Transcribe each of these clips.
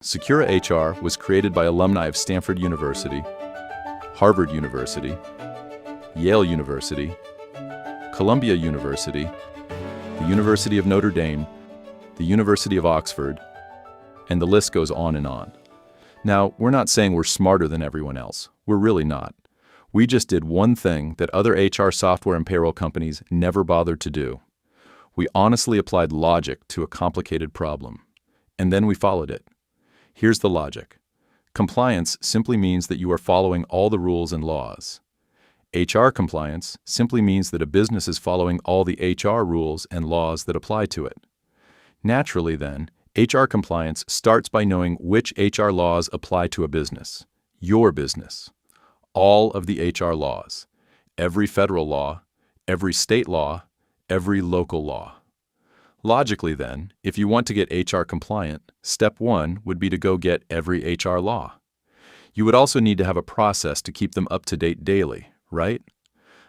SecuraHR was created by alumni of Stanford University, Harvard University, Yale University, Columbia University, the University of Notre Dame, the University of Oxford, and the list goes on and on. Now, we're not saying we're smarter than everyone else. We're really not. We just did one thing that other HR software and payroll companies never bothered to do. We honestly applied logic to a complicated problem, and then we followed it. Here's the logic. Compliance simply means that you are following all the rules and laws. HR compliance simply means that a business is following all the HR rules and laws that apply to it. Naturally, then, HR compliance starts by knowing which HR laws apply to a business, your business. All of the HR laws, every federal law, every state law, every local law. Logically, then, if you want to get HR compliant, step one would be to go get every HR law. You would also need to have a process to keep them up to date daily, right?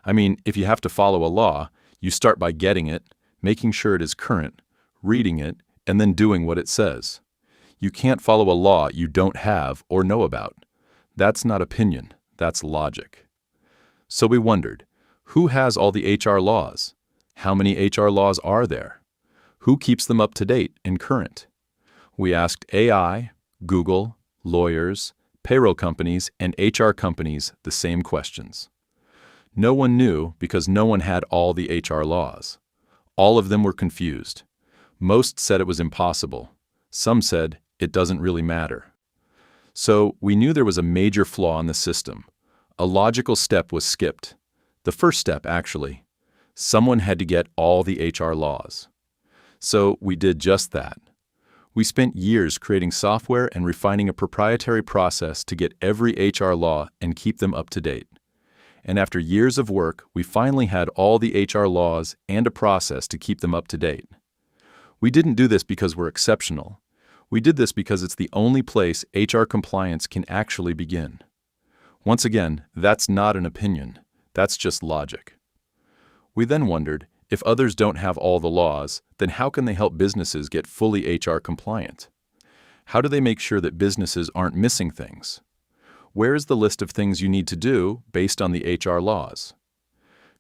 I mean, if you have to follow a law, you start by getting it, making sure it is current, reading it, and then doing what it says. You can't follow a law you don't have or know about. That's not opinion, that's logic. So we wondered, who has all the HR laws? How many HR laws are there? Who keeps them up to date and current? We asked AI, Google, lawyers, payroll companies, and HR companies the same questions. No one knew because no one had all the HR laws. All of them were confused. Most said it was impossible. Some said it doesn't really matter. So we knew there was a major flaw in the system. A logical step was skipped. The first step, actually. Someone had to get all the HR laws. So we did just that. We spent years creating software and refining a proprietary process to get every HR law and keep them up to date. And after years of work, we finally had all the HR laws and a process to keep them up to date. We didn't do this because we're exceptional. We did this because it's the only place HR compliance can actually begin. Once again, that's not an opinion. That's just logic. We then wondered, if others don't have all the laws, then how can they help businesses get fully HR compliant? How do they make sure that businesses aren't missing things? Where is the list of things you need to do based on the HR laws?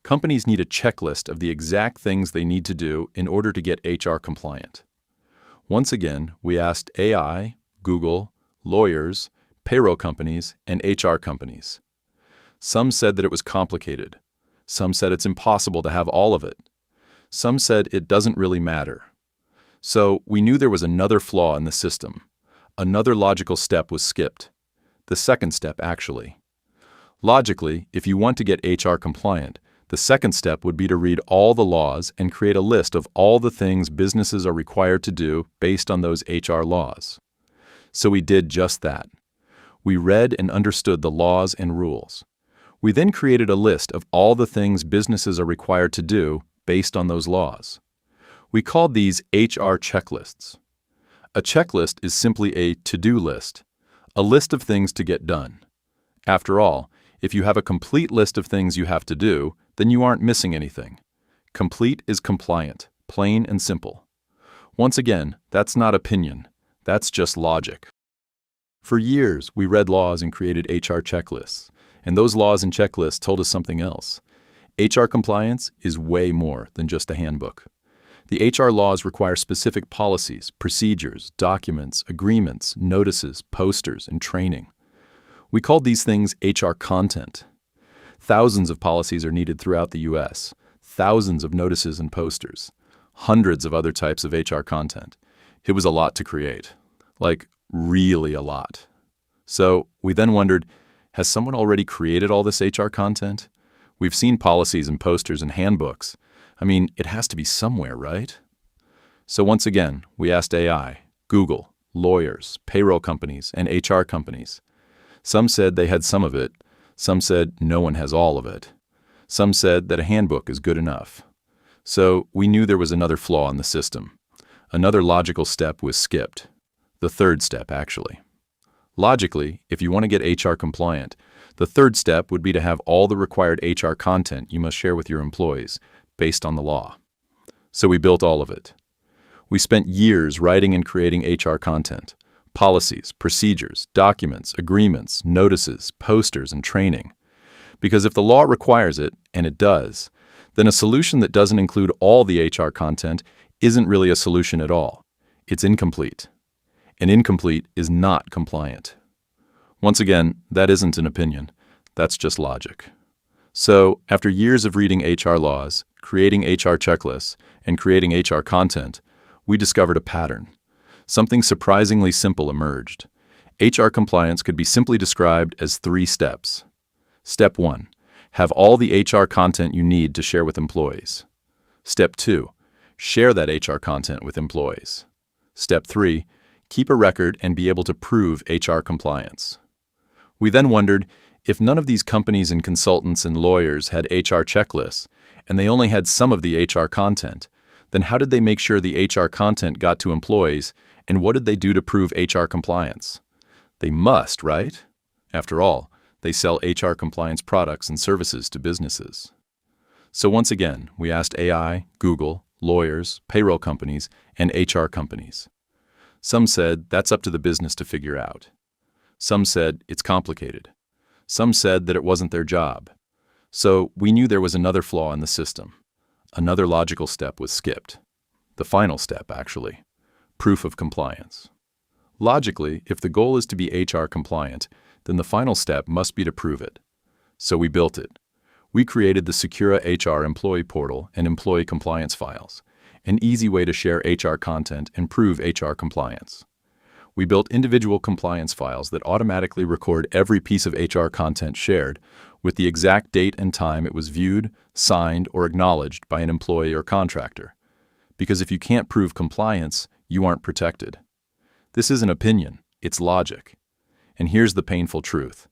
Companies need a checklist of the exact things they need to do in order to get HR compliant. Once again, we asked AI, Google, lawyers, payroll companies, and HR companies. Some said that it was complicated. Some said it's impossible to have all of it. Some said it doesn't really matter. So we knew there was another flaw in the system. Another logical step was skipped. The second step, actually. Logically, if you want to get HR compliant, the second step would be to read all the laws and create a list of all the things businesses are required to do based on those HR laws. So we did just that. We read and understood the laws and rules. We then created a list of all the things businesses are required to do based on those laws. We called these HR checklists. A checklist is simply a to-do list, a list of things to get done. After all, if you have a complete list of things you have to do, then you aren't missing anything. Complete is compliant, plain and simple. Once again, that's not opinion, that's just logic. For years, we read laws and created HR checklists, and those laws and checklists told us something else. HR compliance is way more than just a handbook. The HR laws require specific policies, procedures, documents, agreements, notices, posters, and training. We called these things HR content. Thousands of policies are needed throughout the U.S., thousands of notices and posters, hundreds of other types of HR content. It was a lot to create, like really a lot. So we then wondered, has someone already created all this HR content? We've seen policies and posters and handbooks. I mean, it has to be somewhere, right? So once again, we asked AI, Google, lawyers, payroll companies, and HR companies. Some said they had some of it. Some said no one has all of it. Some said that a handbook is good enough. So we knew there was another flaw in the system. Another logical step was skipped. The third step, actually. Logically, if you want to get HR compliant, the third step would be to have all the required HR content you must share with your employees, based on the law. So we built all of it. We spent years writing and creating HR content, Policies, procedures, documents, agreements, notices, posters, and training. Because if the law requires it, and it does, then a solution that doesn't include all the HR content isn't really a solution at all. It's incomplete. And incomplete is not compliant. Once again, that isn't an opinion. That's just logic. So, after years of reading HR laws, creating HR checklists, and creating HR content, we discovered a pattern. Something surprisingly simple emerged. HR compliance could be simply described as 3 steps. Step 1. Have all the HR content you need to share with employees. Step 2. Share that HR content with employees. Step 3. Keep a record and be able to prove HR compliance. We then wondered, if none of these companies and consultants and lawyers had HR checklists, and they only had some of the HR content, then how did they make sure the HR content got to employees, and what did they do to prove HR compliance? They must, right? After all, they sell HR compliance products and services to businesses. So once again, we asked AI, Google, lawyers, payroll companies, and HR companies. Some said that's up to the business to figure out. Some said it's complicated. Some said that it wasn't their job. So we knew there was another flaw in the system. Another logical step was skipped. The final step, actually. Proof of compliance. Logically, if the goal is to be HR compliant, then the final step must be to prove it. So we built it. We created the SecuraHR employee portal and employee compliance files, an easy way to share HR content and prove HR compliance. We built individual compliance files that automatically record every piece of HR content shared with the exact date and time it was viewed, signed, or acknowledged by an employee or contractor. Because if you can't prove compliance, you aren't protected. This isn't opinion, it's logic. And here's the painful truth.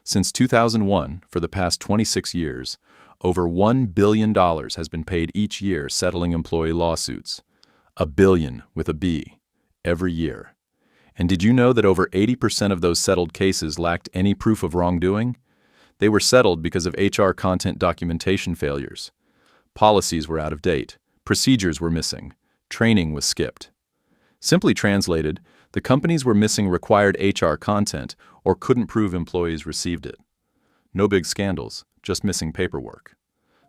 Since 2001, for the past 26 years, over $1 billion has been paid each year settling employee lawsuits. $1 billion with a B, every year. And did you know that over 80% of those settled cases lacked any proof of wrongdoing? They were settled because of HR content documentation failures. Policies were out of date, procedures were missing, training was skipped. Simply translated, the companies were missing required HR content or couldn't prove employees received it. No big scandals, just missing paperwork.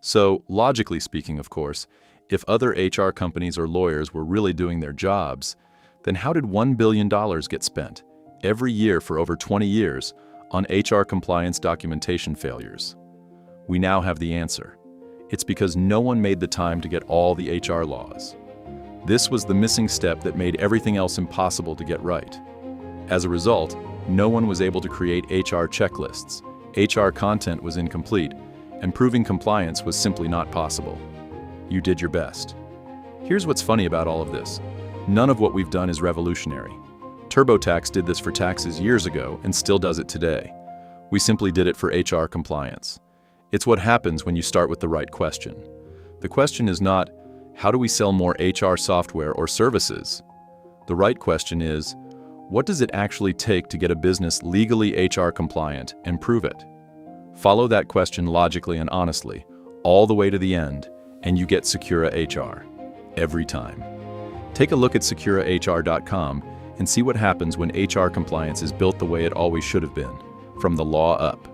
So, logically speaking, of course, if other HR companies or lawyers were really doing their jobs, then how did $1 billion get spent every year for over 20 years on HR compliance documentation failures? We now have the answer. It's because no one made the time to get all the HR laws. This was the missing step that made everything else impossible to get right. As a result, no one was able to create HR checklists, HR content was incomplete, and proving compliance was simply not possible. You did your best. Here's what's funny about all of this. None of what we've done is revolutionary. TurboTax did this for taxes years ago and still does it today. We simply did it for HR compliance. It's what happens when you start with the right question. The question is not, how do we sell more HR software or services? The right question is, what does it actually take to get a business legally HR compliant and prove it? Follow that question logically and honestly, all the way to the end, and you get SecuraHR. Every time. Take a look at SecuraHR.com and see what happens when HR compliance is built the way it always should have been, from the law up.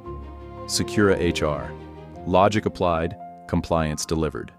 SecuraHR. Logic applied, compliance delivered.